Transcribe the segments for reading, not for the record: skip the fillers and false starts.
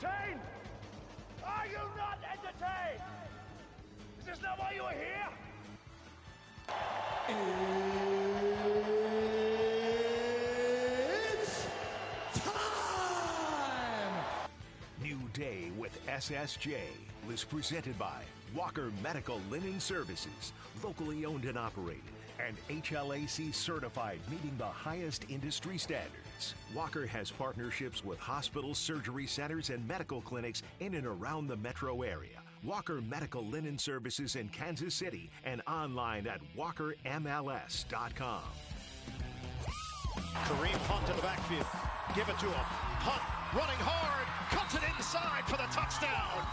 entertained? Are you not entertained? Is this not why you are here? It's time! New Day with SSJ is presented by Walker Medical Linen Services, locally owned and operated, and HLAC certified, meeting the highest industry standards. Walker has partnerships with hospitals, surgery centers, and medical clinics in and around the metro area. Walker Medical Linen Services in Kansas City and online at walkermls.com. Kareem Hunt in the backfield. Give it to him. Hunt running hard. Cuts it inside for the touchdown.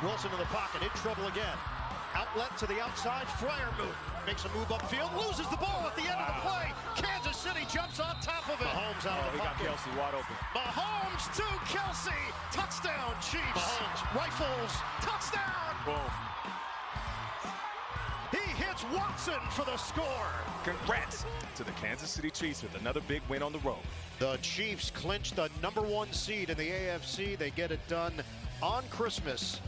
Wilson in the pocket. In trouble again. Outlet to the outside. Freiermuth makes a move upfield. Loses the ball at the end of the play. Kansas City jumps on top of it. Mahomes out of the pocket. He got Kelsey wide open. Mahomes to Kelsey. Touchdown Chiefs. Mahomes rifles. Touchdown. Boom. He hits Watson for the score. Congrats to the Kansas City Chiefs with another big win on the road. The Chiefs clinch the #1 seed in the AFC. They get it done on Christmas.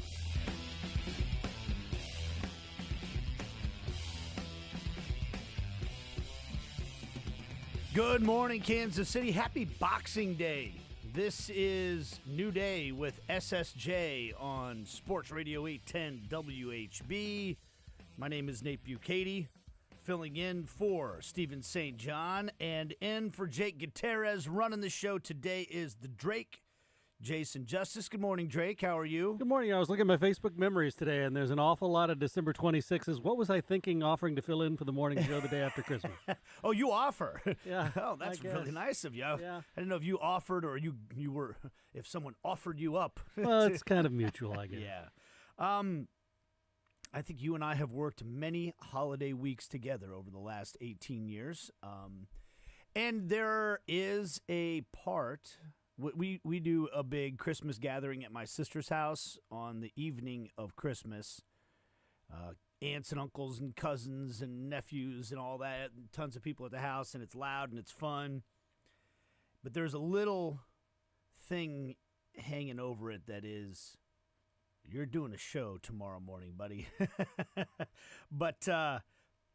Good morning, Kansas City. Happy Boxing Day. This is New Day with SSJ on Sports Radio 810 WHB. My name is Nate Bukaty, filling in for Stephen St. John, and in for Jake Gutierrez. Running the show today is The Drake, Jason Justice. Good morning, Drake. How are you? Good morning. I was looking at my Facebook memories today, and there's an awful lot of December 26th. What was I thinking offering to fill in for the morning show the day after Christmas? Oh, you offer. Yeah. Oh, that's really nice of you. Yeah. I didn't know if you offered or you were, if someone offered you up. Well, it's kind of mutual, I guess. Yeah. I think you and I have worked many holiday weeks together over the last 18 years. And there is a part, we do a big Christmas gathering at my sister's house on the evening of Christmas. Aunts and uncles and cousins and nephews and all that, and tons of people at the house, and it's loud and it's fun. But there's a little thing hanging over it that is, you're doing a show tomorrow morning, buddy. But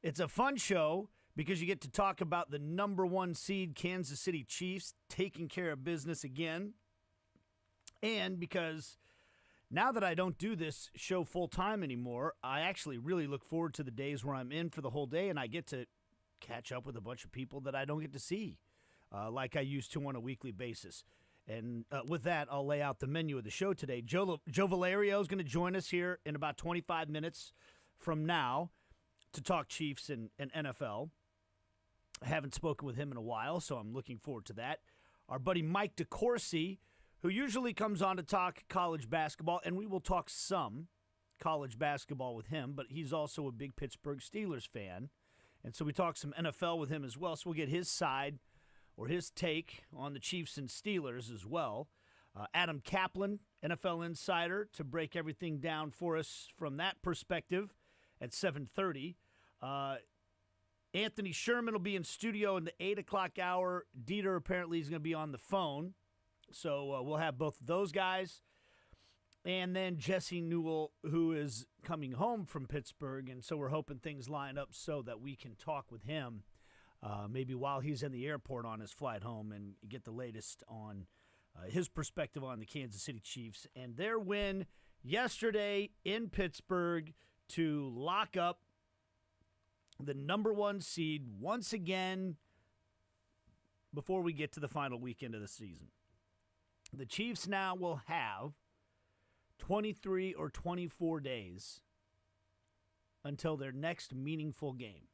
it's a fun show because you get to talk about the #1 seed Kansas City Chiefs taking care of business again. And because now that I don't do this show full-time anymore, I actually really look forward to the days where I'm in for the whole day and I get to catch up with a bunch of people that I don't get to see like I used to on a weekly basis. And with that, I'll lay out the menu of the show today. Joe Valerio is going to join us here in about 25 minutes from now to talk Chiefs and NFL. I haven't spoken with him in a while, so I'm looking forward to that. Our buddy Mike DeCourcy, who usually comes on to talk college basketball, and we will talk some college basketball with him, but he's also a big Pittsburgh Steelers fan. And so we talk some NFL with him as well, so we'll get his side or his take on the Chiefs and Steelers as well. Adam Kaplan, NFL insider, to break everything down for us from that perspective at 7:30. Anthony Sherman will be in studio in the 8 o'clock hour. Dieter apparently is going to be on the phone. So we'll have both of those guys. And then Jesse Newell, who is coming home from Pittsburgh. And so we're hoping things line up so that we can talk with him maybe while he's in the airport on his flight home and get the latest on his perspective on the Kansas City Chiefs and their win yesterday in Pittsburgh to lock up the #1 seed once again before we get to the final weekend of the season. The Chiefs now will have 23 or 24 days until their next meaningful game.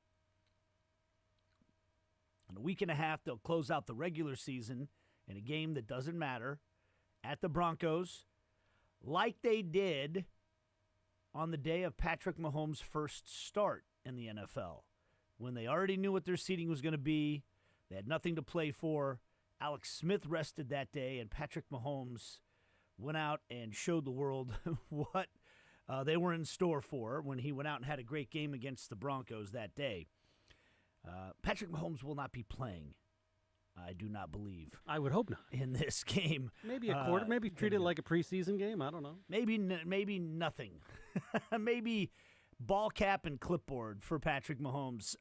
In a week and a half, they'll close out the regular season in a game that doesn't matter at the Broncos, like they did on the day of Patrick Mahomes' first start in the NFL, when they already knew what their seeding was going to be. They had nothing to play for. Alex Smith rested that day, and Patrick Mahomes went out and showed the world what they were in store for when he went out and had a great game against the Broncos that day. Patrick Mahomes will not be playing I do not believe I would hope not. in this game. Maybe a quarter. Maybe treat it like a preseason game. I don't know. Maybe nothing. Maybe ball cap and clipboard for Patrick Mahomes,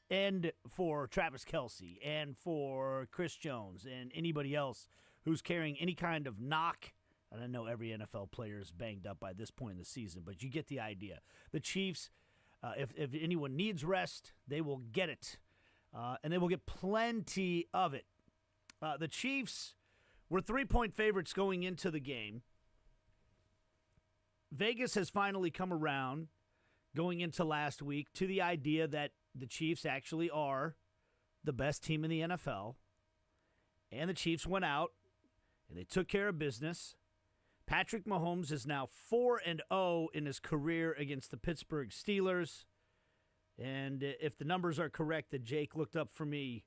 and for Travis Kelce, and for Chris Jones, and anybody else who's carrying any kind of knock. And I know every NFL player is banged up by this point in the season, but you get the idea. The Chiefs, if anyone needs rest, they will get it. And they will get plenty of it. The Chiefs were 3-point favorites going into the game. Vegas has finally come around going into last week to the idea that the Chiefs actually are the best team in the NFL. And the Chiefs went out and they took care of business. Patrick Mahomes is now 4-0 in his career against the Pittsburgh Steelers. And if the numbers are correct that Jake looked up for me,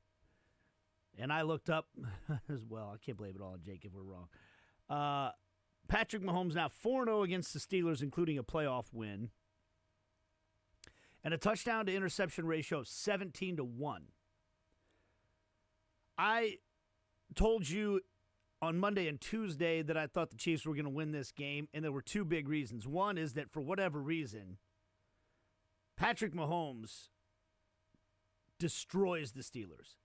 and I looked up as well, I can't blame it all on Jake if we're wrong. Patrick Mahomes now 4-0 against the Steelers, including a playoff win. And a touchdown to interception ratio of 17-1. I told you on Monday and Tuesday that I thought the Chiefs were going to win this game, and there were two big reasons. One is that for whatever reason, Patrick Mahomes destroys the Steelers.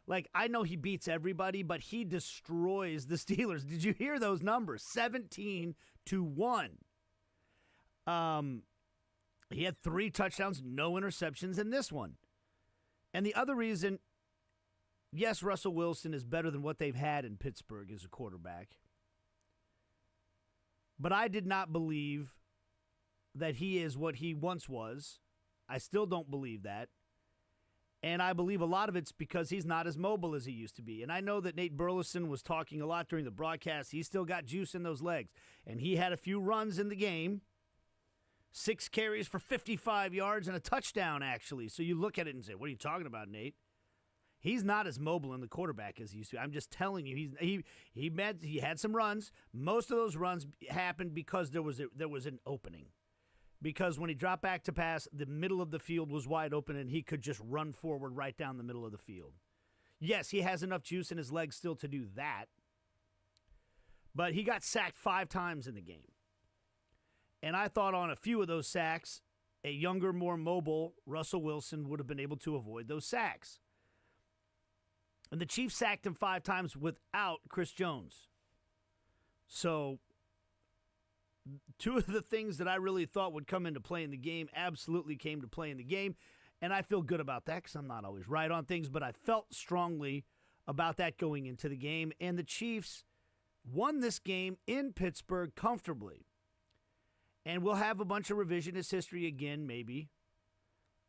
Like, I know he beats everybody, but he destroys the Steelers. Did you hear those numbers? 17-1. He had 3 touchdowns, no interceptions in this one. And the other reason, yes, Russell Wilson is better than what they've had in Pittsburgh as a quarterback. But I did not believe that he is what he once was. I still don't believe that. And I believe a lot of it's because he's not as mobile as he used to be. And I know that Nate Burleson was talking a lot during the broadcast. He's still got juice in those legs. And he had a few runs in the game. 6 carries for 55 yards and a touchdown, actually. So you look at it and say, what are you talking about, Nate? He's not as mobile in the quarterback as he used to be. I'm just telling you, he had some runs. Most of those runs happened because there was an opening. Because when he dropped back to pass, the middle of the field was wide open and he could just run forward right down the middle of the field. Yes, he has enough juice in his legs still to do that. But he got sacked 5 times in the game. And I thought on a few of those sacks, a younger, more mobile Russell Wilson would have been able to avoid those sacks. And the Chiefs sacked him 5 times without Chris Jones. So 2 of the things that I really thought would come into play in the game absolutely came to play in the game. And I feel good about that because I'm not always right on things, but I felt strongly about that going into the game. And the Chiefs won this game in Pittsburgh comfortably. And we'll have a bunch of revisionist history again, maybe,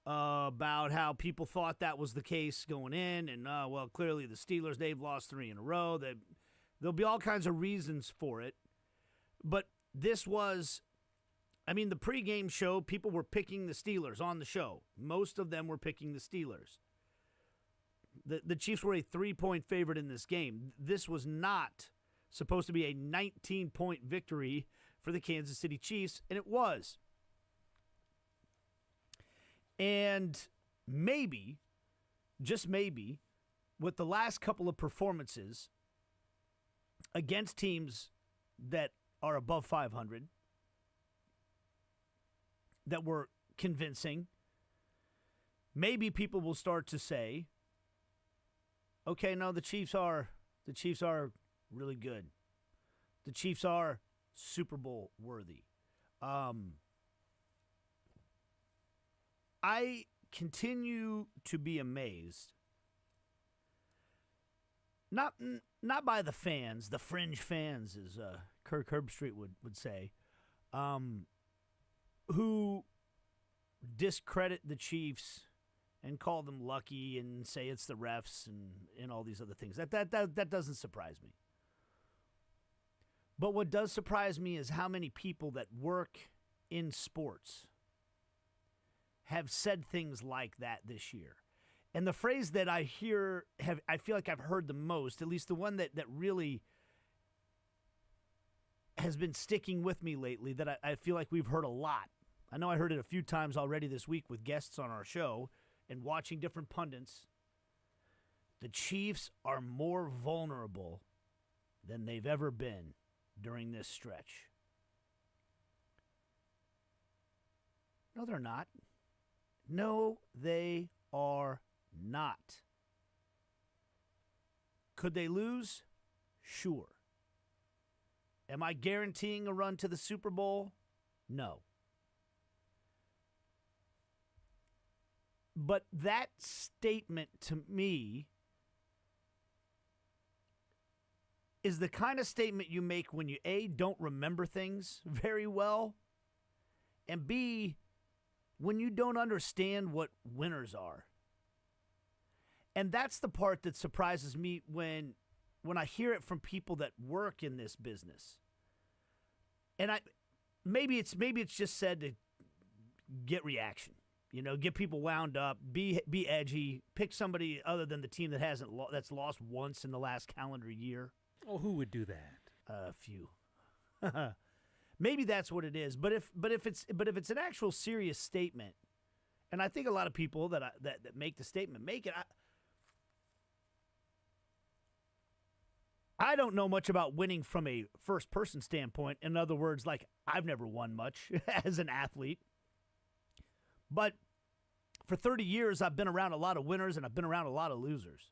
about how people thought that was the case going in. And, well, clearly the Steelers, they've lost 3 in a row. There'll be all kinds of reasons for it. But this was, the pregame show, people were picking the Steelers on the show. Most of them were picking the Steelers. The Chiefs were a 3-point favorite in this game. This was not supposed to be a 19-point victory for the Kansas City Chiefs, and it was. And maybe, just maybe, with the last couple of performances against teams that are above 500, that were convincing, maybe people will start to say, okay, no, the Chiefs are really good. The Chiefs are Super Bowl worthy. I continue to be amazed, not by the fans, the fringe fans, as Kirk Herbstreit would say, who discredit the Chiefs and call them lucky and say it's the refs and all these other things. That doesn't surprise me. But what does surprise me is how many people that work in sports have said things like that this year. And the phrase that I feel like I've heard the most, at least the one that really has been sticking with me lately, that I feel like we've heard a lot. I know I heard it a few times already this week with guests on our show and watching different pundits. the Chiefs are more vulnerable than they've ever been during this stretch. No, they're not. No, they are not. Could they lose? Sure. Am I guaranteeing a run to the Super Bowl? No. But that statement to me is the kind of statement you make when you, A, don't remember things very well, and B, when you don't understand what winners are. And that's the part that surprises me when I hear it from people that work in this business. And maybe it's just said to get reaction, get people wound up, be edgy, pick somebody other than the team that that's lost once in the last calendar year. Oh, who would do that? A few. Maybe that's what it is. But if it's an actual serious statement, and I think a lot of people that make the statement make it. I don't know much about winning from a first-person standpoint. In other words, like, I've never won much as an athlete. But for 30 years, I've been around a lot of winners and I've been around a lot of losers.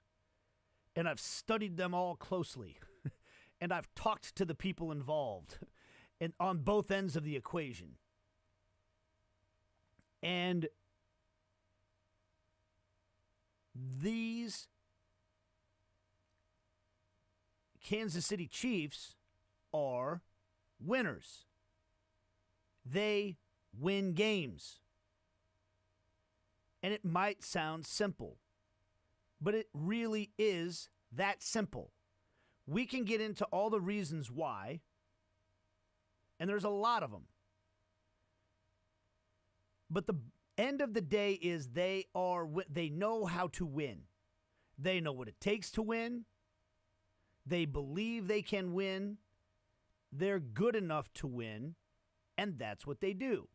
And I've studied them all closely. And I've talked to the people involved and on both ends of the equation. And these Kansas City Chiefs are winners. They win games. And it might sound simple, but it really is that simple. We can get into all the reasons why, and there's a lot of them. But the end of the day is they know how to win. They know what it takes to win. They believe they can win. They're good enough to win, and that's what they do.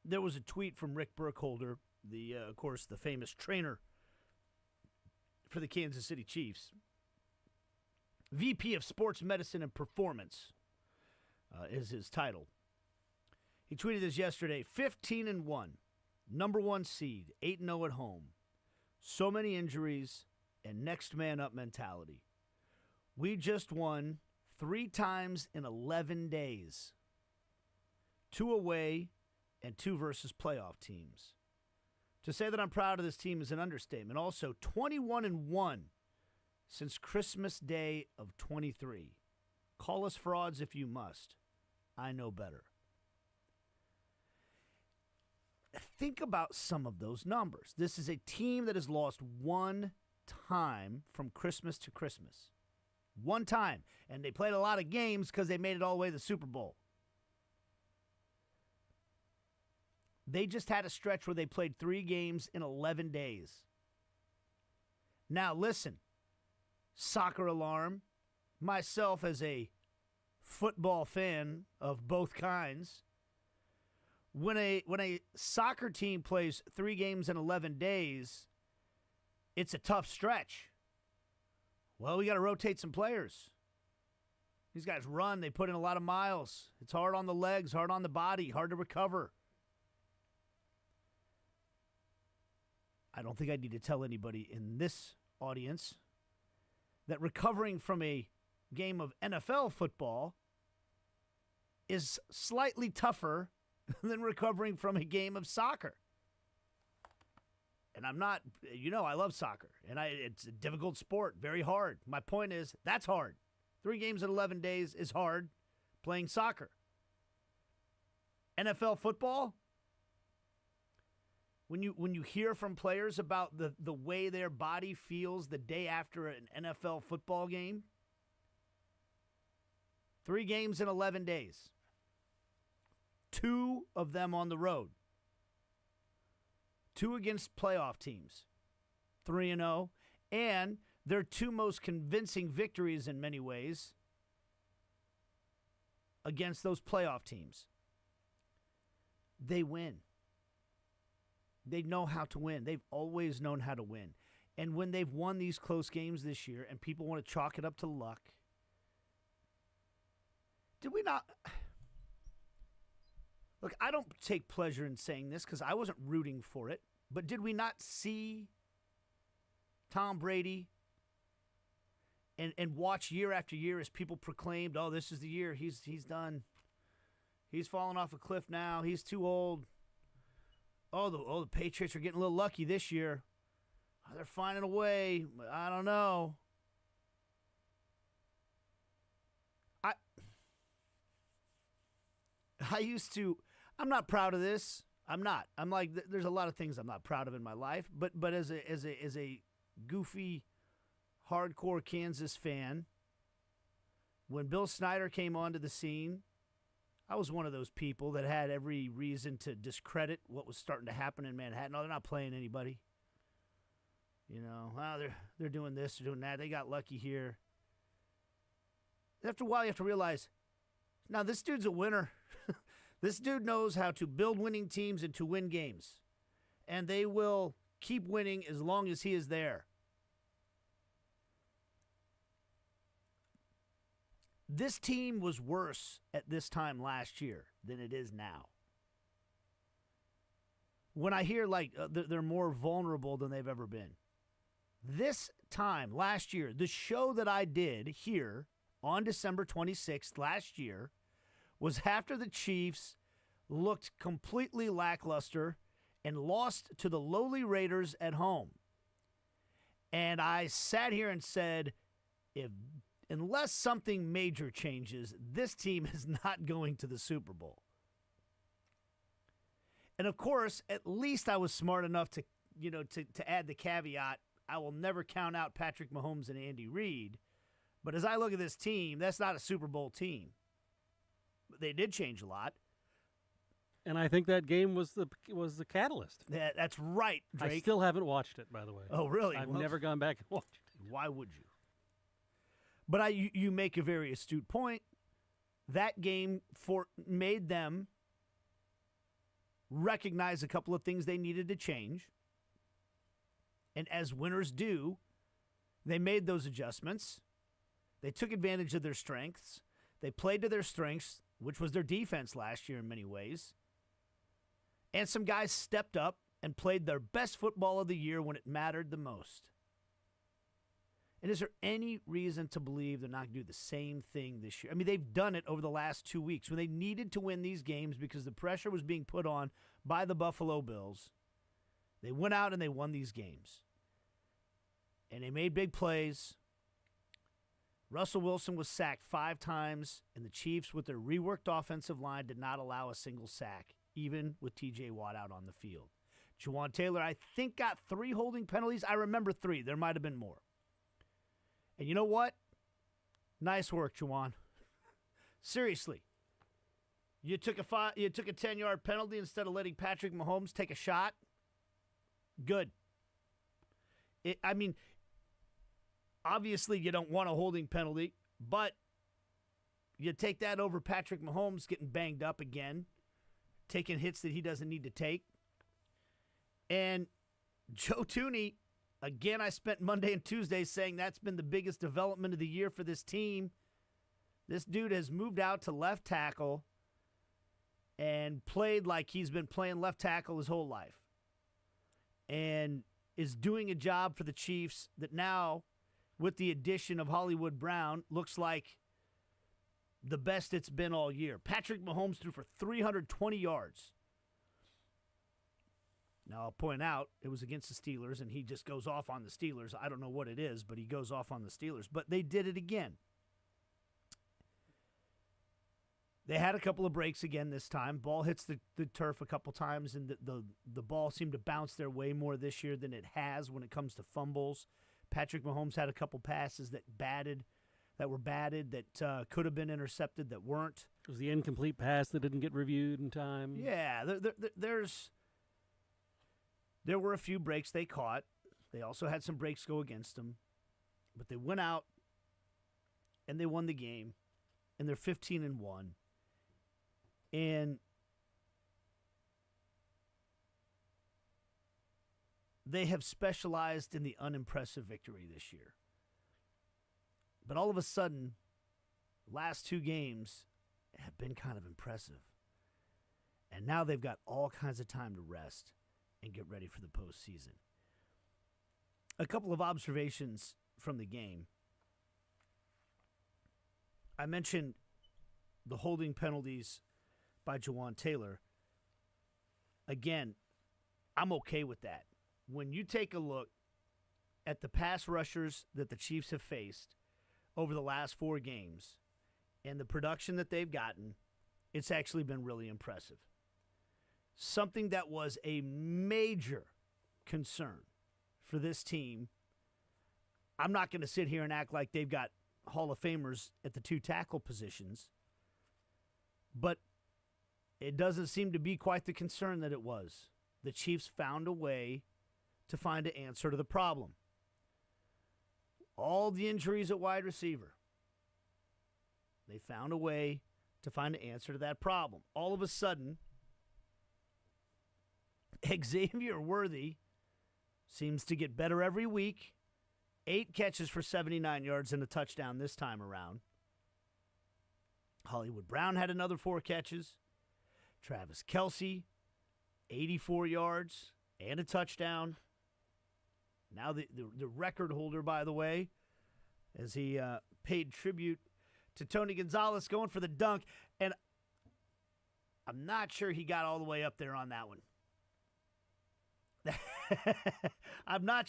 There was a tweet from Rick Burkholder, of course, the famous trainer for the Kansas City Chiefs. VP of Sports Medicine and Performance is his title. He tweeted this yesterday, 15-1, number 1 seed, 8-0 at home. So many injuries and next man up mentality. We just won 3 times in 11 days. 2 away and 2 versus playoff teams. To say that I'm proud of this team is an understatement. Also, 21-1 since Christmas Day of 23. Call us frauds if you must. I know better. Think about some of those numbers. This is a team that has lost 1 time from Christmas to Christmas. 1 time. And they played a lot of games because they made it all the way to the Super Bowl. They just had a stretch where they played 3 games in 11 days. Now listen, soccer alarm. Myself as a football fan of both kinds, when a soccer team plays 3 games in 11 days, it's a tough stretch. Well, we got to rotate some players. These guys run. They put in a lot of miles. It's hard on the legs, hard on the body, hard to recover. I don't think I need to tell anybody in this audience that recovering from a game of NFL football is slightly tougher than recovering from a game of soccer. And I'm not, I love soccer. And it's a difficult sport, very hard. My point is, that's hard. 3 games in 11 days is hard playing soccer. NFL football, when you hear from players about the way their body feels the day after an NFL football game, 3 games in 11 days. 2 of them on the road. 2 against playoff teams. 3-0. And their 2 most convincing victories in many ways against those playoff teams. They win. They know how to win. They've always known how to win. And when they've won these close games this year and people want to chalk it up to luck, did we not? Look, I don't take pleasure in saying this because I wasn't rooting for it, but did we not see Tom Brady and watch year after year as people proclaimed, oh, this is the year, he's done. He's fallen off a cliff now. He's too old. Oh, the Patriots are getting a little lucky this year. They're finding a way. I don't know. I'm not proud of this. I'm not. I'm like, there's a lot of things I'm not proud of in my life. But as a goofy, hardcore Kansas fan, when Bill Snyder came onto the scene, I was one of those people that had every reason to discredit what was starting to happen in Manhattan. No, they're not playing anybody. You know, they're doing this, they're doing that. They got lucky here. After a while, you have to realize, now this dude's a winner. This dude knows how to build winning teams and to win games. And they will keep winning as long as he is there. This team was worse at this time last year than it is now. When I hear like they're more vulnerable than they've ever been. This time last year, the show that I did here on December 26th last year was after the Chiefs looked completely lackluster and lost to the lowly Raiders at home. And I sat here and said, unless something major changes, this team is not going to the Super Bowl. And of course, at least I was smart enough to add the caveat, I will never count out Patrick Mahomes and Andy Reid. But as I look at this team, that's not a Super Bowl team. They did change a lot. And I think that game was the catalyst. That's right, Drake. I still haven't watched it, by the way. Oh, really? I've never gone back and watched it. Why would you? But you make a very astute point. That game made them recognize a couple of things they needed to change. And as winners do, they made those adjustments. They took advantage of their strengths. They played to their strengths, which was their defense last year in many ways. And some guys stepped up and played their best football of the year when it mattered the most. And is there any reason to believe they're not going to do the same thing this year? I mean, they've done it over the last 2 weeks when they needed to win these games because the pressure was being put on by the Buffalo Bills. They went out and they won these games. And they made big plays. Russell Wilson was sacked 5 times, and the Chiefs, with their reworked offensive line, did not allow a single sack, even with T.J. Watt out on the field. Juwan Taylor, I think, got 3 holding penalties. I remember 3. There might have been more. And you know what? Nice work, Juwan. Seriously. You took a 10-yard penalty instead of letting Patrick Mahomes take a shot. Good. Obviously, you don't want a holding penalty, but you take that over Patrick Mahomes getting banged up again, taking hits that he doesn't need to take. And Joe Thuney, again, I spent Monday and Tuesday saying that's been the biggest development of the year for this team. This dude has moved out to left tackle and played like he's been playing left tackle his whole life. And is doing a job for the Chiefs that now, with the addition of Hollywood Brown, looks like the best it's been all year. Patrick Mahomes threw for 320 yards. Now, I'll point out, it was against the Steelers, and he just goes off on the Steelers. I don't know what it is, but he goes off on the Steelers. But they did it again. They had a couple of breaks again this time. Ball hits the turf a couple times, and the ball seemed to bounce their way more this year than it has when it comes to fumbles. Patrick Mahomes had a couple passes that were batted, that could have been intercepted, that weren't. It was the incomplete pass that didn't get reviewed in time. Yeah, there were a few breaks they caught. They also had some breaks go against them. But they went out, and they won the game, and they're 15-1. And they have specialized in the unimpressive victory this year. But all of a sudden, last 2 games have been kind of impressive. And now they've got all kinds of time to rest and get ready for the postseason. A couple of observations from the game. I mentioned the holding penalties by Jawan Taylor. Again, I'm okay with that. When you take a look at the pass rushers that the Chiefs have faced over the last 4 games and the production that they've gotten, it's actually been really impressive. Something that was a major concern for this team. I'm not going to sit here and act like they've got Hall of Famers at the 2 tackle positions, but it doesn't seem to be quite the concern that it was. The Chiefs found a way to find an answer to the problem. All the injuries at wide receiver, they found a way to find an answer to that problem. All of a sudden, Xavier Worthy seems to get better every week. 8 catches for 79 yards and a touchdown this time around. Hollywood Brown had another 4 catches. Travis Kelce, 84 yards and a touchdown. Now the record holder, by the way, as he paid tribute to Tony Gonzalez going for the dunk. And I'm not sure he got all the way up there on that one. I'm not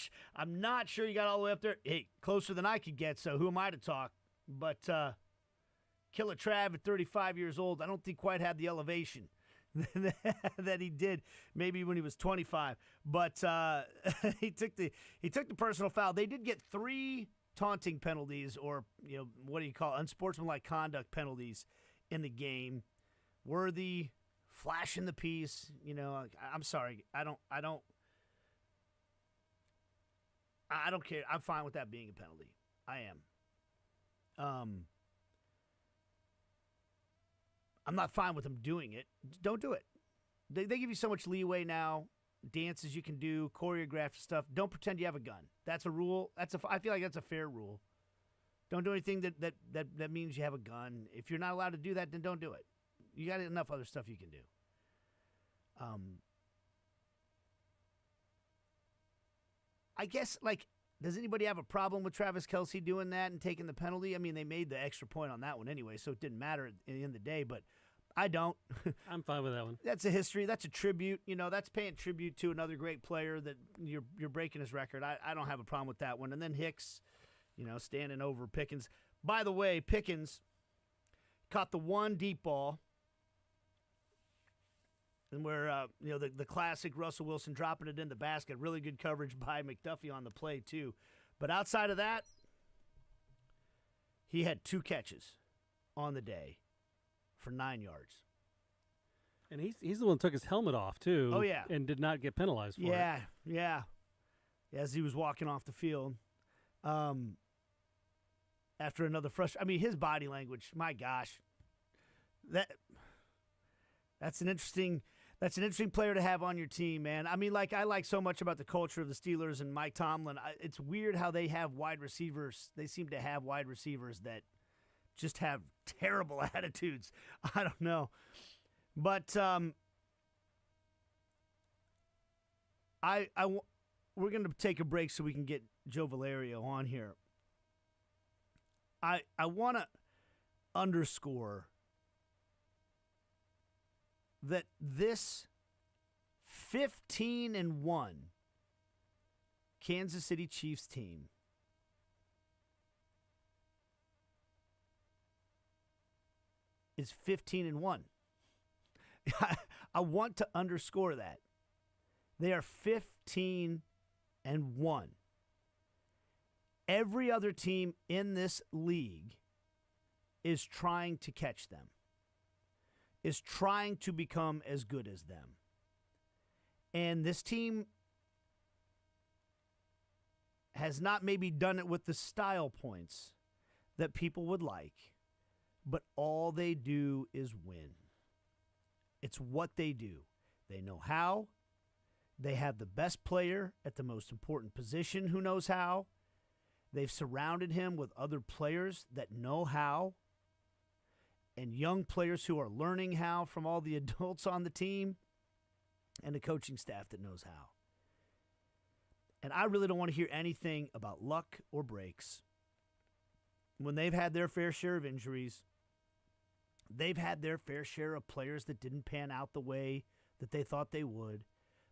sure he got all the way up there. Hey, closer than I could get, so who am I to talk? But Killer Trav at 35 years old, I don't think quite had the elevation that he did maybe when he was 25. But he took the personal foul. They did get 3 taunting penalties, or what do you call it, unsportsmanlike conduct penalties in the game. Worthy flashing the piece. I'm sorry. I don't care. I'm fine with that being a penalty. I am. I'm not fine with them doing it. Don't do it. They give you so much leeway now. Dances you can do, choreographed stuff. Don't pretend you have a gun. That's a rule. I feel like that's a fair rule. Don't do anything that means you have a gun. If you're not allowed to do that, then don't do it. You got enough other stuff you can do. I guess, does anybody have a problem with Travis Kelce doing that and taking the penalty? I mean, they made the extra point on that one anyway, so it didn't matter at the end of the day, but I don't. I'm fine with that one. That's a history. That's a tribute. That's paying tribute to another great player that you're breaking his record. I don't have a problem with that one. And then Hicks, standing over Pickens. By the way, Pickens caught the one deep ball, and where, the classic Russell Wilson dropping it in the basket. Really good coverage by McDuffie on the play, too. But outside of that, he had 2 catches on the day for 9 yards. And he's the one who took his helmet off, too. Oh, yeah. And did not get penalized for it. Yeah. As he was walking off the field. After another his body language, my gosh. That's an interesting player to have on your team, man. I like so much about the culture of the Steelers and Mike Tomlin. It's weird how they have wide receivers. They seem to have wide receivers that just have terrible attitudes. I don't know. But we're going to take a break so we can get Joe Valerio on here. I want to underscore that this 15-1 Kansas City Chiefs team is 15-1. I want to underscore that. They are 15-1. Every other team in this league is trying to catch them, is trying to become as good as them. And this team has not maybe done it with the style points that people would like, but all they do is win. It's what they do. They know how. They have the best player at the most important position who knows how. They've surrounded him with other players that know how, and young players who are learning how from all the adults on the team, and a coaching staff that knows how. And I really don't want to hear anything about luck or breaks. When they've had their fair share of injuries, they've had their fair share of players that didn't pan out the way that they thought they would,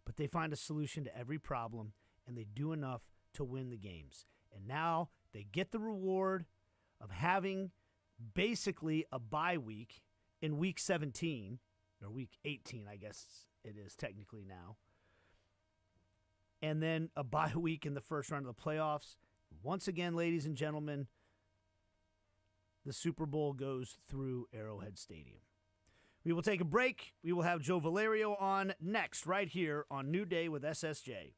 but they find a solution to every problem, and they do enough to win the games. And now they get the reward of having basically a bye week in week 17, or week 18, I guess it is technically now, and then a bye week in the first round of the playoffs. Once again, ladies and gentlemen, the Super Bowl goes through Arrowhead Stadium. We will take a break. We will have Joe Valerio on next, right here on New Day with SSJ.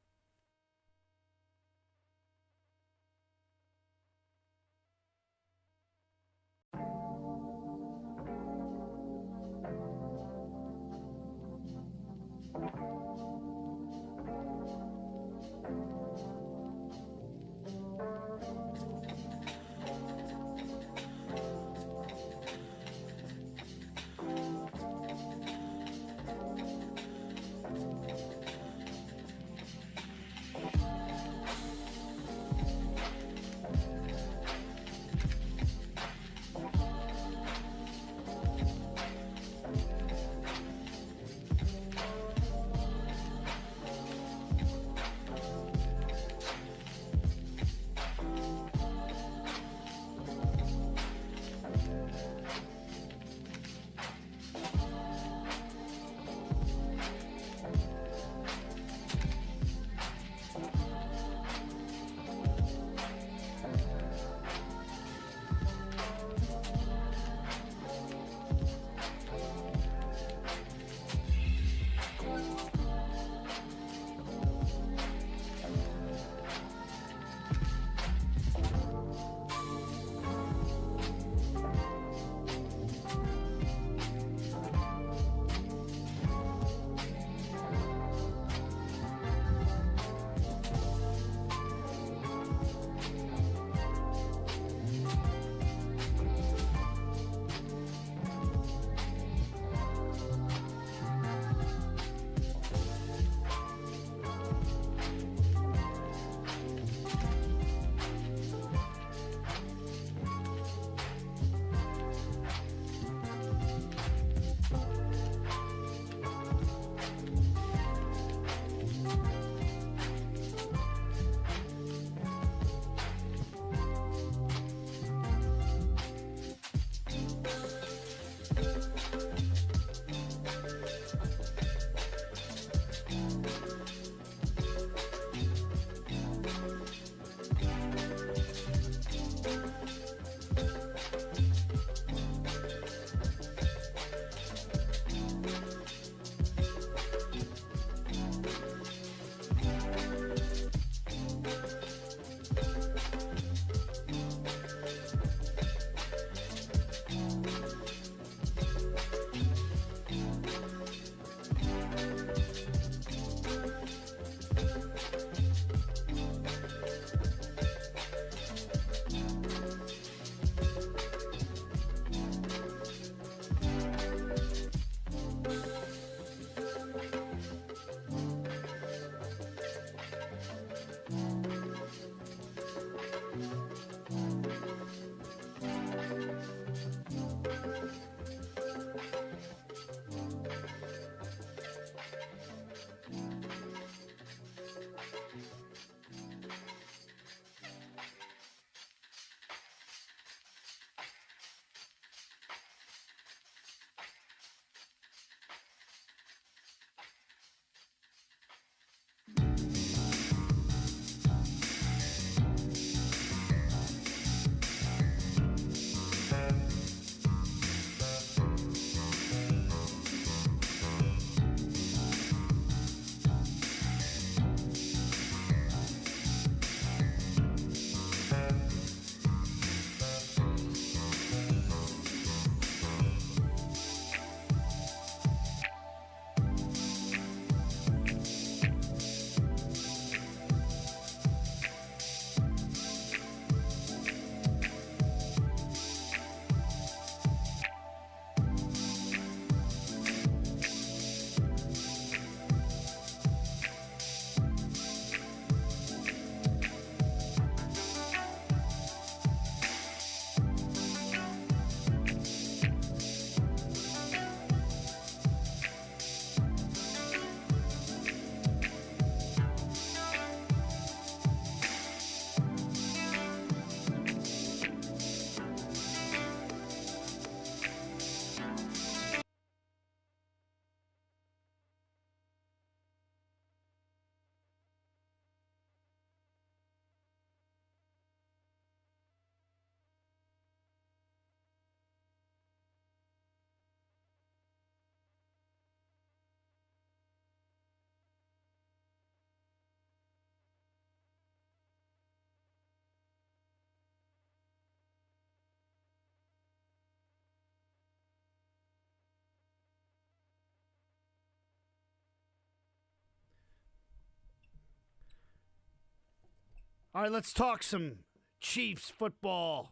All right, let's talk some Chiefs football.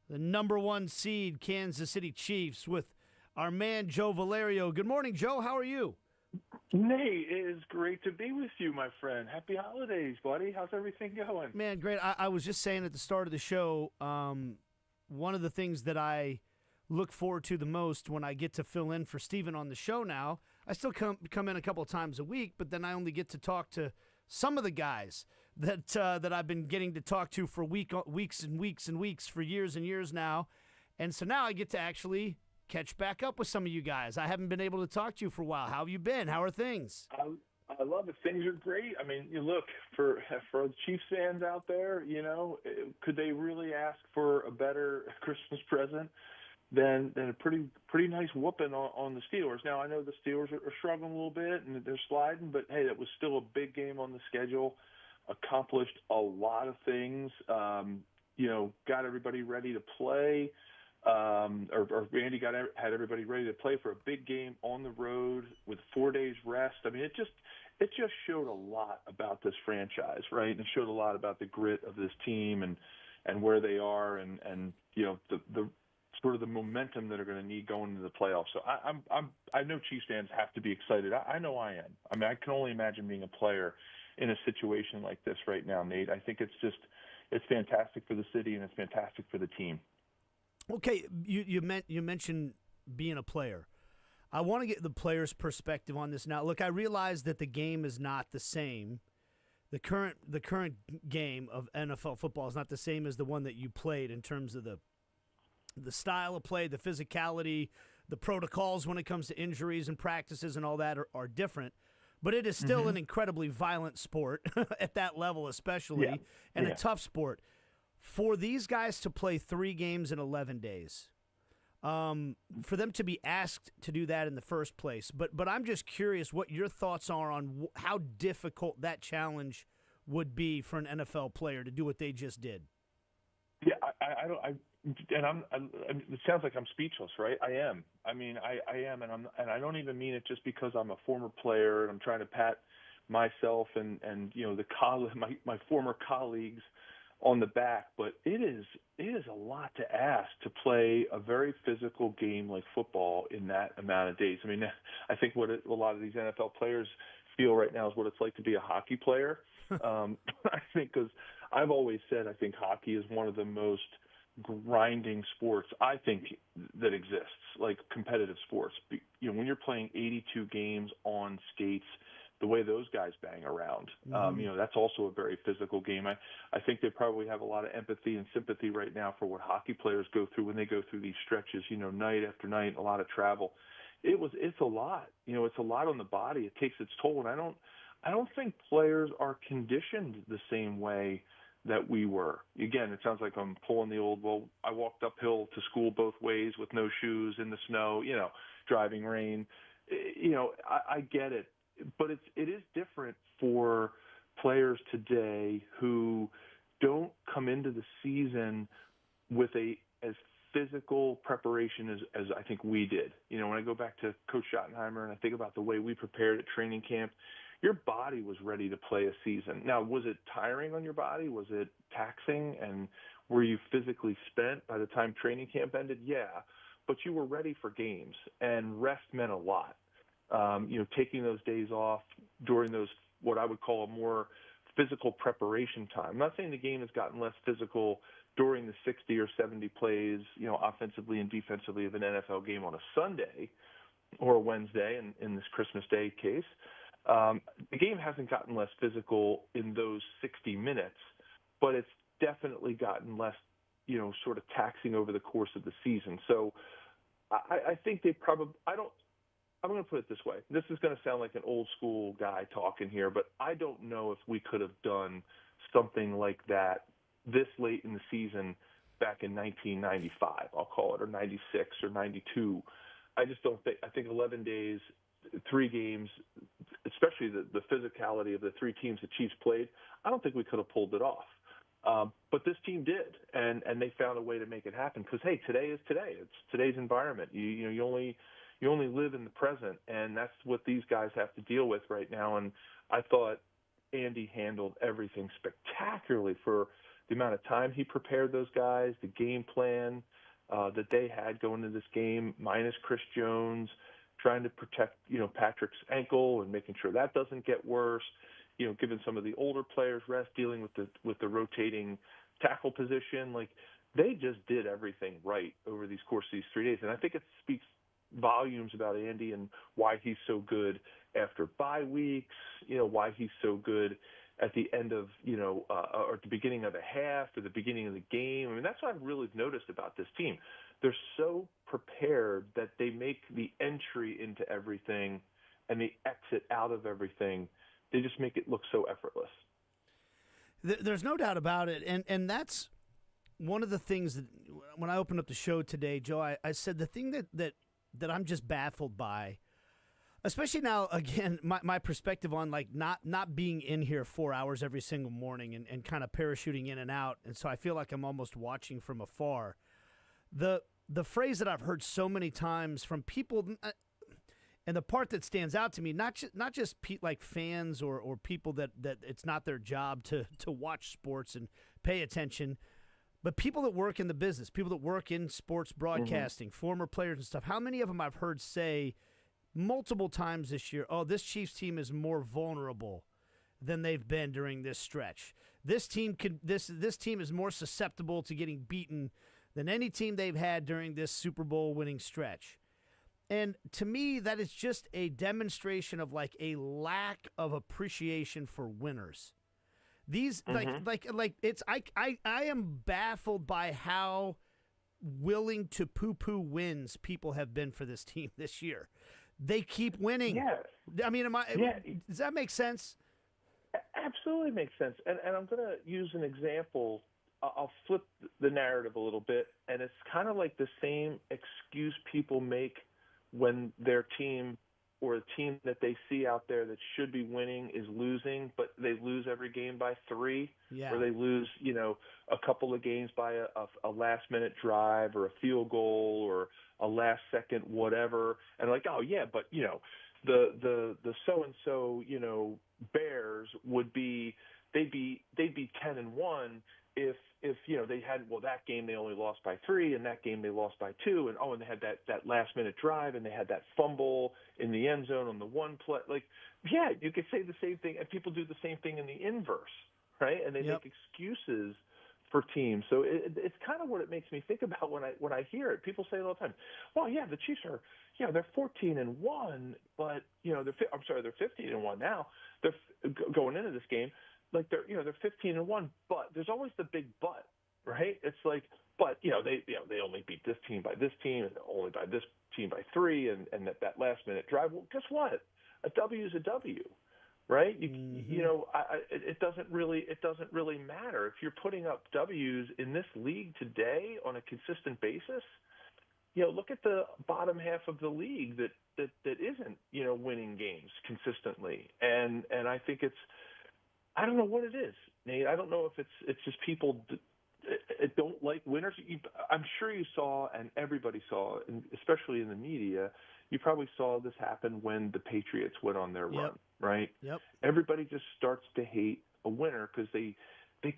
The number 1 seed, Kansas City Chiefs, with our man Joe Valerio. Good morning, Joe. How are you? Nate, it is great to be with you, my friend. Happy holidays, buddy. How's everything going? Man, great. I was just saying at the start of the show, one of the things that I look forward to the most when I get to fill in for Steven on the show now, I still come in a couple of times a week, but then I only get to talk to some of the guys that I've been getting to talk to for weeks and weeks and weeks for years and years now. And so now I get to actually catch back up with some of you guys. I haven't been able to talk to you for a while. How have you been? How are things? I love it. Things are great. I mean, you look, for the Chiefs fans out there, could they really ask for a better Christmas present than a pretty nice whooping on the Steelers? Now, I know the Steelers are struggling a little bit and they're sliding, but hey, that was still a big game on the schedule. Accomplished a lot of things. Got everybody ready to play. Or Randy had everybody ready to play for a big game on the road with 4 days rest. I mean, it just showed a lot about this franchise, right? And it showed a lot about the grit of this team and where they are and the sort of the momentum that are going to need going into the playoffs. So I know Chiefs fans have to be excited. I know I am. I mean, I can only imagine being a player in a situation like this right now, Nate. I think it's fantastic for the city and it's fantastic for the team. Okay, you mentioned being a player. I want to get the player's perspective on this now. Look, I realize that the game is not the same. The current game of NFL football is not the same as the one that you played in terms of the style of play, the physicality, the protocols when it comes to injuries and practices and all that are different. But it is still an incredibly violent sport at that level especially, and a tough sport. For these guys to play 3 games in 11 days, for them to be asked to do that in the first place, but I'm just curious what your thoughts are on how difficult that challenge would be for an NFL player to do what they just did. Yeah, it sounds like I'm speechless, right? I am. I mean, I am, and I don't even mean it just because I'm a former player and I'm trying to pat myself and my former colleagues on the back, but it is a lot to ask to play a very physical game like football in that amount of days. I mean, I think what a lot of these NFL players feel right now is what it's like to be a hockey player. I think because I've always said I think hockey is one of the most grinding sports I think that exists, like competitive sports. When you're playing 82 games on skates, the way those guys bang around, that's also a very physical game. I think they probably have a lot of empathy and sympathy right now for what hockey players go through when they go through these stretches, night after night, a lot of travel. It's a lot. It's a lot on the body. It takes its toll, and I don't think players are conditioned the same way that we were. Again, it sounds like I'm pulling the old, well, I walked uphill to school both ways with no shoes in the snow, driving rain. I get it. But it is different for players today who don't come into the season with as physical preparation as I think we did. When I go back to Coach Schottenheimer and I think about the way we prepared at training camp, your body was ready to play a season. Now, was it tiring on your body? Was it taxing? And were you physically spent by the time training camp ended? Yeah, but you were ready for games, and rest meant a lot. Taking those days off during those, what I would call a more physical preparation time. I'm not saying the game has gotten less physical during the 60 or 70 plays, offensively and defensively of an NFL game on a Sunday or a Wednesday in this Christmas Day case. The game hasn't gotten less physical in those 60 minutes, but it's definitely gotten less, sort of taxing over the course of the season. So I think they probably – I'm going to put it this way. This is going to sound like an old school guy talking here, but I don't know if we could have done something like that this late in the season back in 1995, I'll call it, or 96 or 92. I just don't think – I think 11 days, 3 games, especially the physicality of the 3 teams the Chiefs played, I don't think we could have pulled it off. But this team did, and they found a way to make it happen because, hey, today is today. It's today's environment. You only live in the present, and that's what these guys have to deal with right now. And I thought Andy handled everything spectacularly for the amount of time he prepared those guys, the game plan that they had going into this game, minus Chris Jones, trying to protect, Patrick's ankle and making sure that doesn't get worse, giving some of the older players rest, dealing with the rotating tackle position. Like, they just did everything right over these course of these 3 days. And I think it speaks volumes about Andy and why he's so good after bye weeks, why he's so good at the end of, or at the beginning of a half or the beginning of the game. I mean, that's what I've really noticed about this team. They're so prepared that they make the entry into everything and the exit out of everything. They just make it look so effortless. There's no doubt about it. And that's one of the things that when I opened up the show today, Joe, I said the thing that I'm just baffled by, especially now, again, my perspective on like not being in here 4 hours every single morning and kind of parachuting in and out. And so I feel like I'm almost watching from afar. The phrase that I've heard so many times from people, and the part that stands out to me, not just like fans or people that it's not their job to watch sports and pay attention, but people that work in the business, people that work in sports broadcasting, former players and stuff. How many of them I've heard say multiple times this year, oh, this Chiefs team is more vulnerable than they've been during this stretch. This team is more susceptible to getting beaten than any team they've had during this Super Bowl winning stretch. And to me, that is just a demonstration of like a lack of appreciation for winners. These like it's I am baffled by how willing to poo-poo wins people have been for this team this year. They keep winning. Yeah. I mean, does that make sense? Absolutely makes sense. And I'm going to use an example. I'll flip the narrative a little bit, and it's kind of like the same excuse people make when their team or a team that they see out there that should be winning is losing, but they lose every game by 3, or they lose, a couple of games by a last-minute drive or a field goal or a last-second whatever, and like, oh yeah, but the so-and-so Bears would be they'd be 10-1 if they had, that game they only lost by 3 and that game they lost by 2 and they had that last minute drive and they had that fumble in the end zone on the one play. Like, yeah, you could say the same thing, and people do the same thing in the inverse, right? And they make excuses for teams. So it's kind of what it makes me think about when I hear it. People say it all the time. Well, yeah, the Chiefs are, they're 14-1, but they're 15-1 now. They're going into this game. Like they're 15-1, but there's always the big but, right? It's like, but they only beat this team by this team and only by this team by 3, and that last minute drive. Well, guess what? A W is a W, right? It doesn't really matter if you're putting up W's in this league today on a consistent basis. Look at the bottom half of the league that isn't winning games consistently, and I think I don't know what it is, Nate. I don't know if it's just people don't like winners. I'm sure you saw, and everybody saw, and especially in the media, you probably saw this happen when the Patriots went on their run, right? Yep. Everybody just starts to hate a winner because they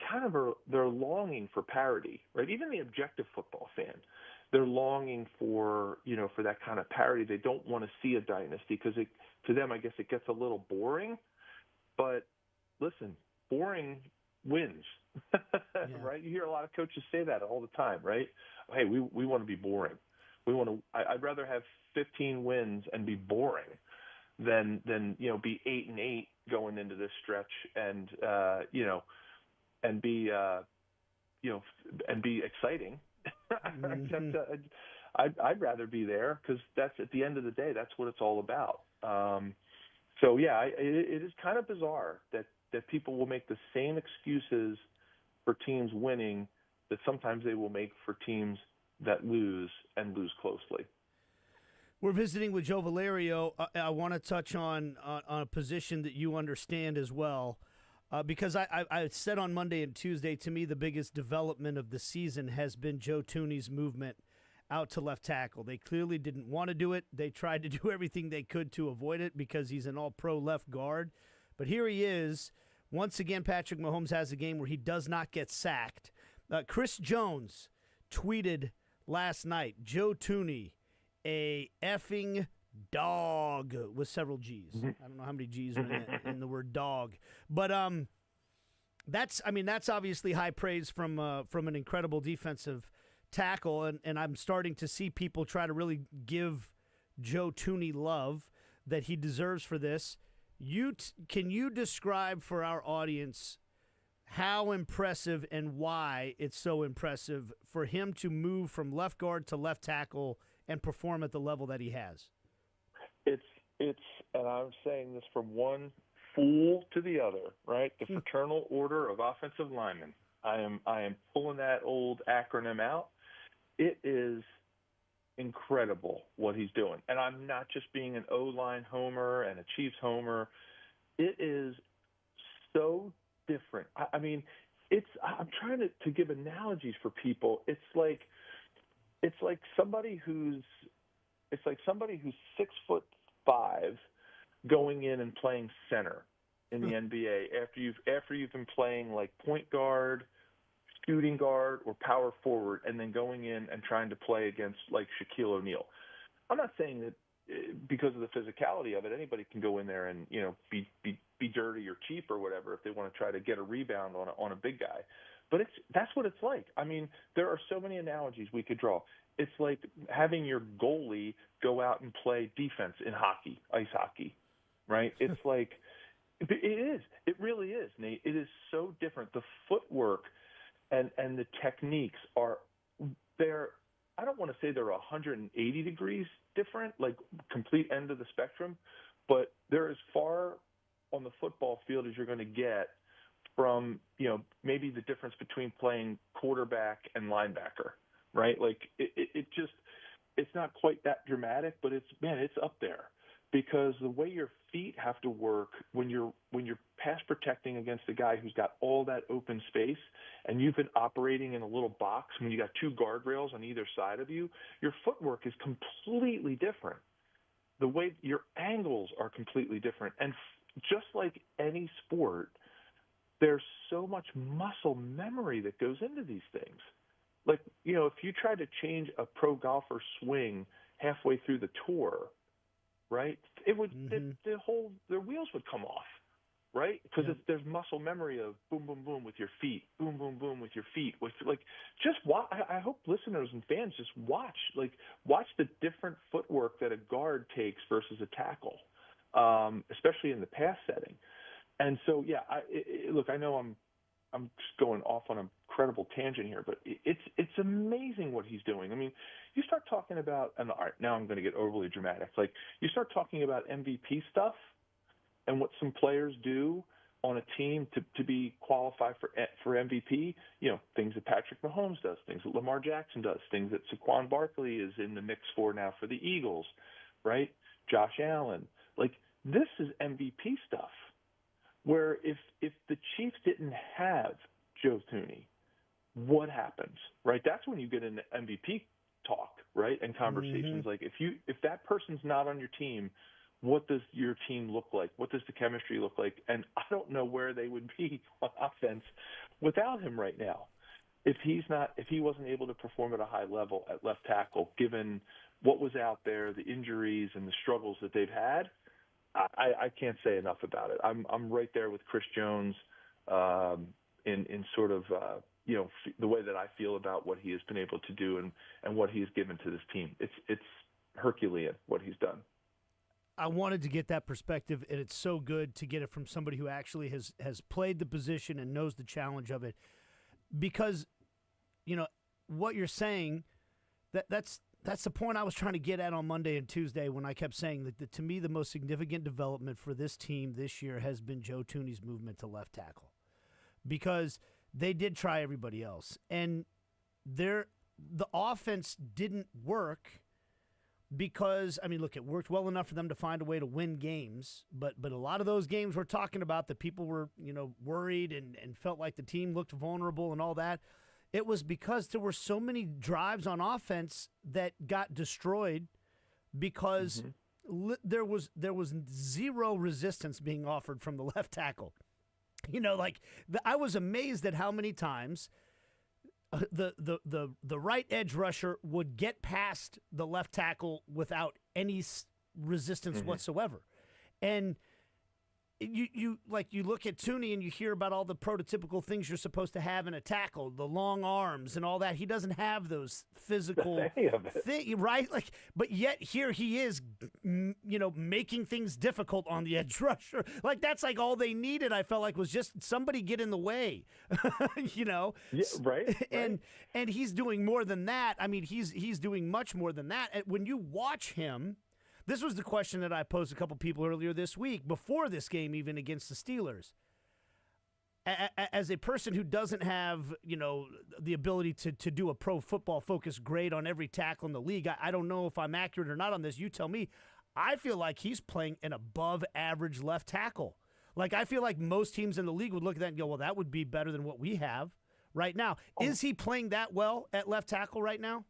kind of they're longing for parity, right? Even the objective football fan, they're longing for that kind of parity. They don't want to see a dynasty because to them, I guess it gets a little boring, but listen, boring wins, right? You hear a lot of coaches say that all the time, right? Hey, we want to be boring. I'd rather have 15 wins and be boring than be 8-8 going into this stretch and be exciting. I'd rather be there because that's, at the end of the day, that's what it's all about. It is kind of bizarre that people will make the same excuses for teams winning that sometimes they will make for teams that lose and lose closely. We're visiting with Joe Valerio. I want to touch on a position that you understand as well, because I said on Monday and Tuesday, to me, the biggest development of the season has been Joe Thuney's movement out to left tackle. They clearly didn't want to do it. They tried to do everything they could to avoid it because he's an all-pro left guard. But here he is Once again, Patrick Mahomes has a game where he does not get sacked. Chris Jones tweeted last night, Joe Thuney, a effing dog with several G's. I don't know how many G's are in the word dog. But that's obviously high praise from an incredible defensive tackle, and I'm starting to see people try to really give Joe Thuney love that he deserves for this. Can you describe for our audience how impressive and why it's so impressive for him to move from left guard to left tackle and perform at the level that he has? It's and I'm saying this from one fool to the other, right? The fraternal order of offensive linemen. I am pulling that old acronym out. It is incredible what he's doing. And I'm not just being an O-line homer and a Chiefs homer. It is so different. I mean, I'm trying to give analogies for people. It's like somebody who's 6'5" going in and playing center in the NBA after you've been playing like point guard, shooting guard, or power forward, and then going in and trying to play against like Shaquille O'Neal. I'm not saying that because of the physicality of it, anybody can go in there and be dirty or cheap or whatever if they want to try to get a rebound on a big guy. But that's what it's like. I mean, there are so many analogies we could draw. It's like having your goalie go out and play defense in hockey, ice hockey, right? It's like it is. It really is, Nate. It is so different. The footwork and the techniques are there. I don't want to say they're 180 degrees different, like complete end of the spectrum, but they're as far on the football field as you're going to get from, maybe the difference between playing quarterback and linebacker, right? Like it's not quite that dramatic, but it's up there because the way your feet have to work when you're pass protecting against a guy who's got all that open space and you've been operating in a little box when you got two guardrails on either side of you, your footwork is completely different. The way your angles are completely different. And just like any sport, there's so much muscle memory that goes into these things. Like, if you try to change a pro golfer's swing halfway through the tour, right, it would their wheels would come off, right? Because there's muscle memory of boom, boom, boom with your feet, boom, boom, boom with your feet. Just watch. I hope listeners and fans just watch the different footwork that a guard takes versus a tackle, especially in the pass setting. And so, look, I know I'm just going off on a incredible tangent here, but it's amazing what he's doing. I mean, you start talking about, and all right, now I'm going to get overly dramatic. Like you start talking about MVP stuff and what some players do on a team to be qualified for MVP. Things that Patrick Mahomes does, things that Lamar Jackson does, things that Saquon Barkley is in the mix for now for the Eagles, right? Josh Allen, like this is MVP stuff. Where if the Chiefs didn't have Joe Thuney, what happens, right? That's when you get into MVP talk, right, and conversations. Like if that person's not on your team, what does your team look like? What does the chemistry look like? And I don't know where they would be on offense without him right now. If he wasn't able to perform at a high level at left tackle, given what was out there, the injuries and the struggles that they've had. I can't say enough about it. I'm right there with Chris Jones in sort of the way that I feel about what he has been able to do and what he has given to this team. It's Herculean what he's done. I wanted to get that perspective, and it's so good to get it from somebody who actually has played the position and knows the challenge of it. Because what you're saying that's the point I was trying to get at on Monday and Tuesday when I kept saying that to me the most significant development for this team this year has been Joe Thuney's movement to left tackle. Because they did try everybody else. And the offense didn't work because, look, it worked well enough for them to find a way to win games. But a lot of those games we're talking about that people were, worried and felt like the team looked vulnerable and all that. It was because there were so many drives on offense that got destroyed because there was zero resistance being offered from the left tackle. I was amazed at how many times the right edge rusher would get past the left tackle without any resistance whatsoever. And you look at Tooney and you hear about all the prototypical things you're supposed to have in a tackle, the long arms and all that. He doesn't have those physical things, right? But yet here he is, making things difficult on the edge rusher. That's all they needed. I felt like was just somebody get in the way, Yeah, right. And he's doing more than that. I mean, he's doing much more than that. And when you watch him. This was the question that I posed a couple people earlier this week, before this game even against the Steelers. As a person who doesn't have, the ability to do a pro football focus grade on every tackle in the league, I don't know if I'm accurate or not on this. You tell me. I feel like he's playing an above average left tackle. I feel like most teams in the league would look at that and go, well, that would be better than what we have right now. Is he playing that well at left tackle right now?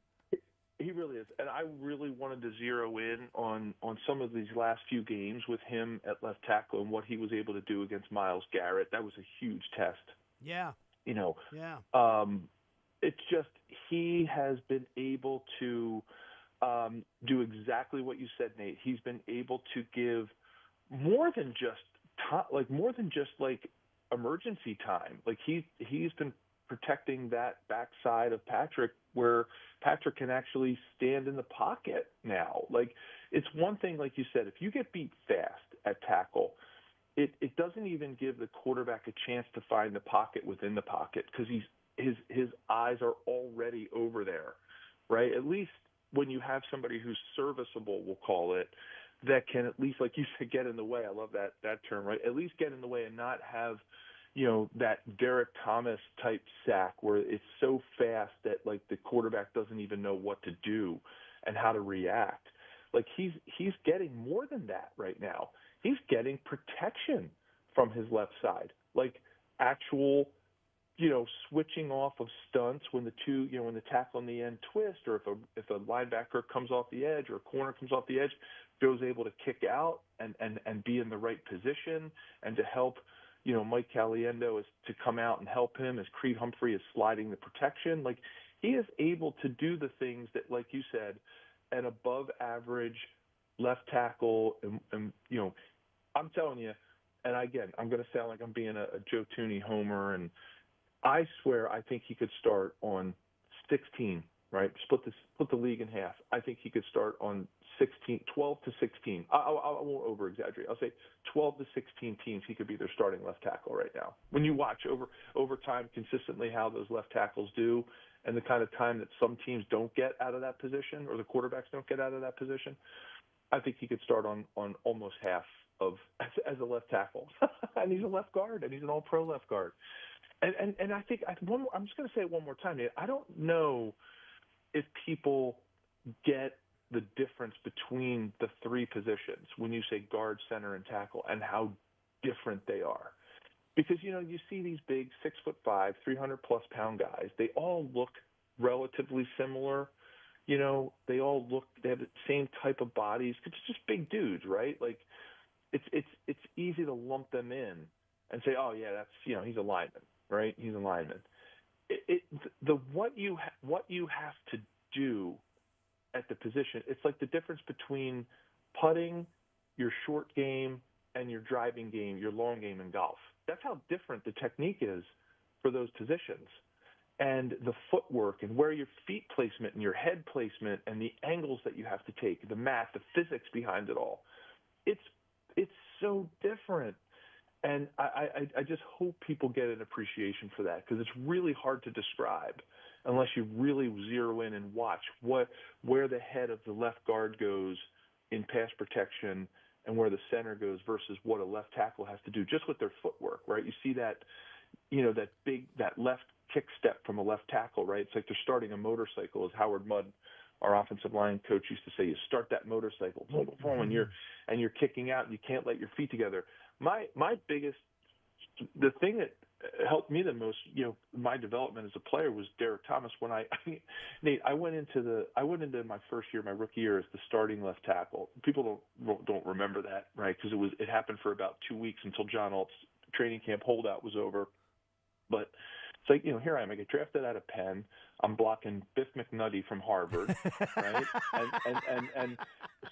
He really is, and I really wanted to zero in on some of these last few games with him at left tackle and what he was able to do against Myles Garrett. That was a huge test. Yeah. Yeah. It's just he has been able to do exactly what you said, Nate. He's been able to give more than just emergency time. He's been protecting that backside of Patrick where Patrick can actually stand in the pocket now. It's one thing, like you said, if you get beat fast at tackle, it doesn't even give the quarterback a chance to find the pocket within the pocket because his eyes are already over there, right? At least when you have somebody who's serviceable, we'll call it, that can at least, like you said, get in the way. I love that term, right? At least get in the way and not have that Derek Thomas type sack where it's so fast that the quarterback doesn't even know what to do and how to react. He's getting more than that right now. He's getting protection from his left side, actual, switching off of stunts when when the tackle on the end twist, or if a linebacker comes off the edge or a corner comes off the edge, Joe's able to kick out and be in the right position and to help. Mike Caliendo is to come out and help him as Creed Humphrey is sliding the protection. He is able to do the things that, like you said, an above average left tackle. And I'm telling you, and again, I'm going to sound like I'm being a Joe Tooney homer. And I swear, I think he could start on 16, right? Split the league in half. I think he could start on 12 to 16. I won't over-exaggerate. I'll say 12 to 16 teams he could be their starting left tackle right now. When you watch over time consistently how those left tackles do and the kind of time that some teams don't get out of that position or the quarterbacks don't get out of that position, I think he could start on almost half of as a left tackle. And he's a left guard, and he's an all-pro left guard. And I think I'm just going to say it one more time, Nate. I don't know if people get the difference between the three positions when you say guard, center, and tackle and how different they are. Because, you see these big 6'5", 300-plus pound guys. They all look relatively similar. They have the same type of bodies. It's just big dudes, right? It's easy to lump them in and say, oh, yeah, that's, he's a lineman, right? He's a lineman. What you have to do at the position, it's like the difference between putting, your short game, and your driving game, your long game in golf. That's how different the technique is for those positions. And the footwork and where your feet placement and your head placement and the angles that you have to take, the math, the physics behind it all. It's so different. And I just hope people get an appreciation for that because it's really hard to describe unless you really zero in and watch where the head of the left guard goes in pass protection and where the center goes versus what a left tackle has to do just with their footwork, right? You see that, that left kick step from a left tackle, right? It's like they're starting a motorcycle, as Howard Mudd, our offensive line coach, used to say. You start that motorcycle, and you're kicking out, and you can't let your feet together. My biggest, the thing that helped me the most, my development as a player was Derek Thomas. When Nate, I went into my first year, my rookie year, as the starting left tackle. People don't remember that, right? Because it happened for about 2 weeks until John Altz training camp holdout was over. But it's like, here I am. I get drafted out of Penn. I'm blocking Biff McNutty from Harvard, right? And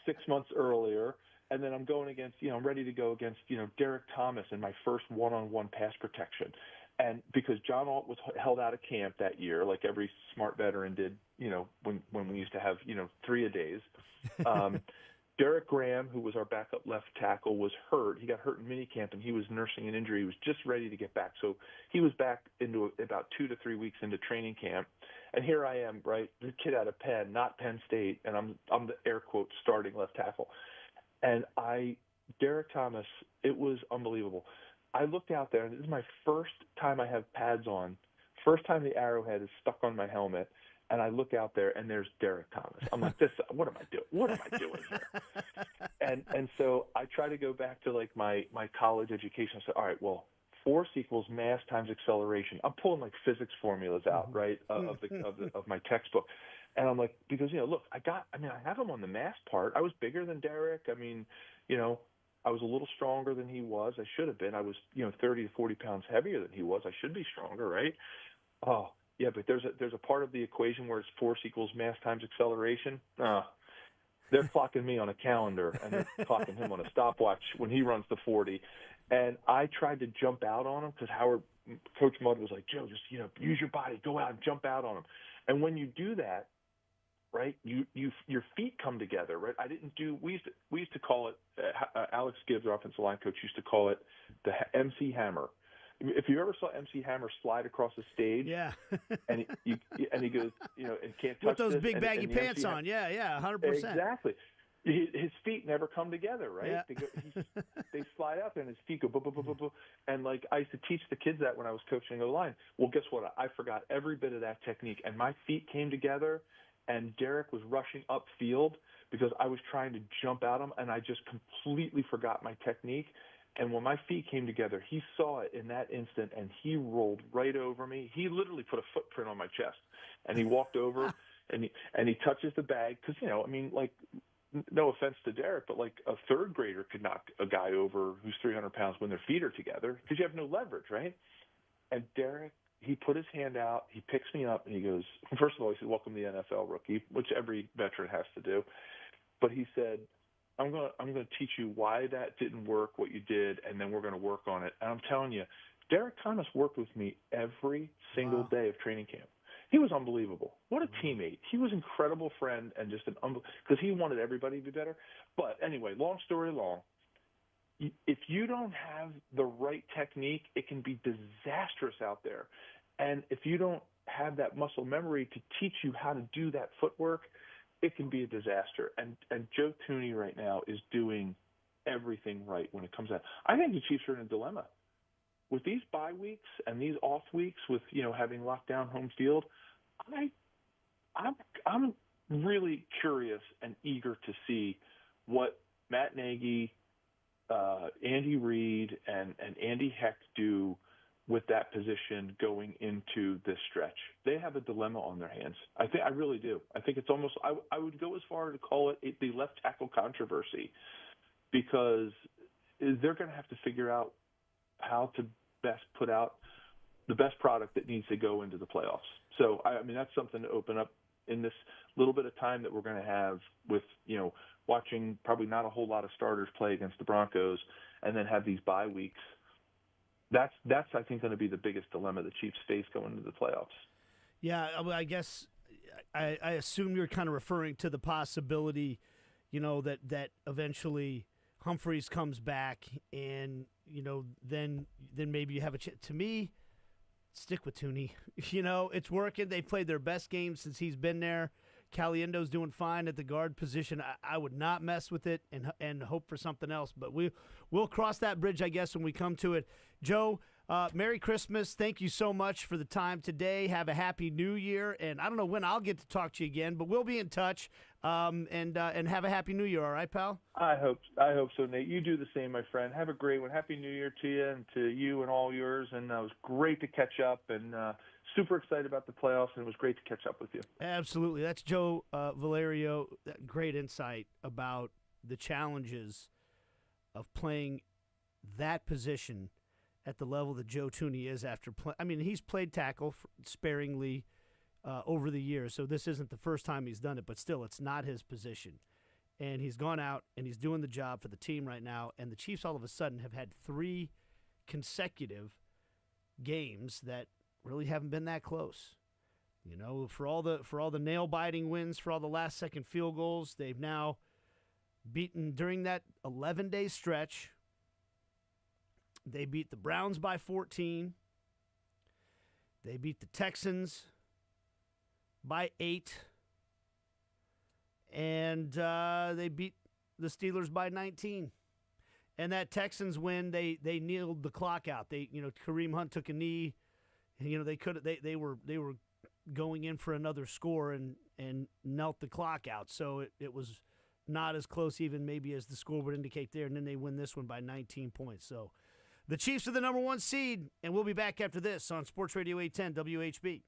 6 months earlier. And then I'm going against, I'm ready to go against, Derek Thomas in my first one-on-one pass protection. And because John Alt was held out of camp that year, like every smart veteran did, when we used to have, 3-a-days. Derek Graham, who was our backup left tackle, was hurt. He got hurt in minicamp, and he was nursing an injury. He was just ready to get back. So he was back into about 2 to 3 weeks into training camp. And here I am, right, the kid out of Penn, not Penn State, and I'm the air quote starting left tackle. And Derek Thomas, it was unbelievable. I looked out there, and this is my first time I have pads on, first time the arrowhead is stuck on my helmet. And I look out there, and there's Derek Thomas. I'm like, what am I doing? What am I doing here? And so I try to go back to like my college education. I said, all right, well, force equals mass times acceleration. I'm pulling like physics formulas out, right, of my textbook. And I'm like, because look, I have him on the mass part. I was bigger than Derek. I mean, I was a little stronger than he was. I should have been. I was 30 to 40 pounds heavier than he was. I should be stronger, right? Oh. Yeah, but there's a part of the equation where it's force equals mass times acceleration. They're clocking me on a calendar, and they're clocking him on a stopwatch when he runs the 40. And I tried to jump out on him because Coach Mudd was like, Joe, just use your body, go out and jump out on him. And when you do that, right, your feet come together, right? We used to call it. Alex Gibbs, our offensive line coach, used to call it the MC Hammer. If you ever saw MC Hammer slide across the stage, yeah, and he goes, and can't touch with those this, big baggy pants on, yeah, 100%. Exactly. His feet never come together, right? Yeah. They slide out there, and his feet go, boo. And like I used to teach the kids that when I was coaching O-line. Well, guess what? I forgot every bit of that technique, and my feet came together, and Derek was rushing upfield because I was trying to jump at him, and I just completely forgot my technique. And when my feet came together, he saw it in that instant, and he rolled right over me. He literally put a footprint on my chest, and he walked over, and he touches the bag because no offense to Derek, but like a third grader could knock a guy over who's 300 pounds when their feet are together because you have no leverage, right? And Derek, he put his hand out, he picks me up, and he goes, first of all, he said, "Welcome to the NFL, rookie," which every veteran has to do. But he said, I'm going to teach you why that didn't work, what you did, and then we're going to work on it. And I'm telling you, Derek Thomas worked with me every single day of training camp. He was unbelievable. What a teammate. He was an incredible friend and just because he wanted everybody to be better. But anyway, long story long, if you don't have the right technique, it can be disastrous out there. And if you don't have that muscle memory to teach you how to do that footwork, it can be a disaster. And Joe Thuney right now is doing everything right when it comes out. I think the Chiefs are in a dilemma. With these bye weeks and these off weeks with, having locked down home field, I'm really curious and eager to see what Matt Nagy, Andy Reid, and Andy Heck do with that position going into this stretch. They have a dilemma on their hands. I really do. I think it's almost, I would go as far to call it the left tackle controversy, because they're going to have to figure out how to best put out the best product that needs to go into the playoffs. So, that's something to open up in this little bit of time that we're going to have with, watching probably not a whole lot of starters play against the Broncos and then have these bye weeks. That's I think, going to be the biggest dilemma the Chiefs face going into the playoffs. Yeah, I guess I assume you're kind of referring to the possibility, that eventually Humphreys comes back and, then maybe you have a chance. To me, stick with Thuney. It's working. They played their best game since he's been there. Caliendo's doing fine at the guard position. I would not mess with it and hope for something else. But we'll cross that bridge, I guess, when we come to it. Joe, Merry Christmas. Thank you so much for the time today. Have a Happy New Year. And I don't know when I'll get to talk to you again, but we'll be in touch. And have a Happy New Year. All right, pal? I hope so, Nate. You do the same, my friend. Have a great one. Happy New Year to you and to you and all yours. And it was great to catch up and super excited about the playoffs, and it was great to catch up with you. Absolutely. That's Joe Valerio. Great insight about the challenges of playing that position at the level that Joe Tooney is after I mean, he's played tackle sparingly over the years, so this isn't the first time he's done it, but still, it's not his position. And he's gone out and he's doing the job for the team right now, and the Chiefs all of a sudden have had 3 consecutive games that really haven't been that close. You know, for all the nail-biting wins, for all the last-second field goals, they've now beaten during that 11-day stretch. They beat the Browns by 14. They beat the Texans by 8. And they beat the Steelers by 19. And that Texans win, they kneeled the clock out. Kareem Hunt took a knee. They were going in for another score and knelt the clock out. So it was not as close even maybe as the score would indicate there. And then they win this one by 19 points. So the Chiefs are the number 1 seed, and we'll be back after this on Sports Radio 810 WHB.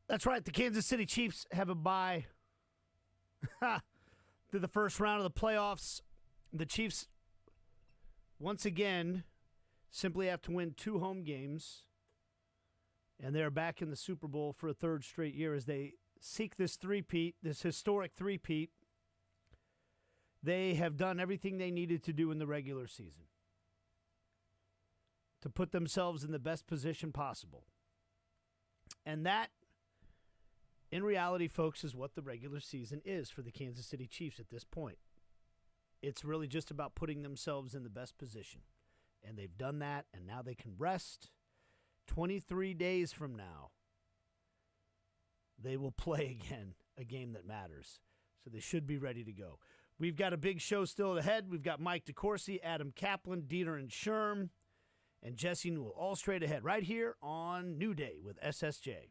That's right. The Kansas City Chiefs have a bye to the first round of the playoffs. The Chiefs, once again, simply have to win 2 home games, and they're back in the Super Bowl for a 3rd straight year as they seek this three-peat, this historic three-peat. They have done everything they needed to do in the regular season to put themselves in the best position possible. And that, in reality, folks, is what the regular season is for the Kansas City Chiefs at this point. It's really just about putting themselves in the best position. And they've done that, and now they can rest. 23 days from now, they will play again, a game that matters. So they should be ready to go. We've got a big show still ahead. We've got Mike DeCourcy, Adam Kaplan, Dieter and Sherm, and Jesse Newell all straight ahead right here on New Day with SSJ.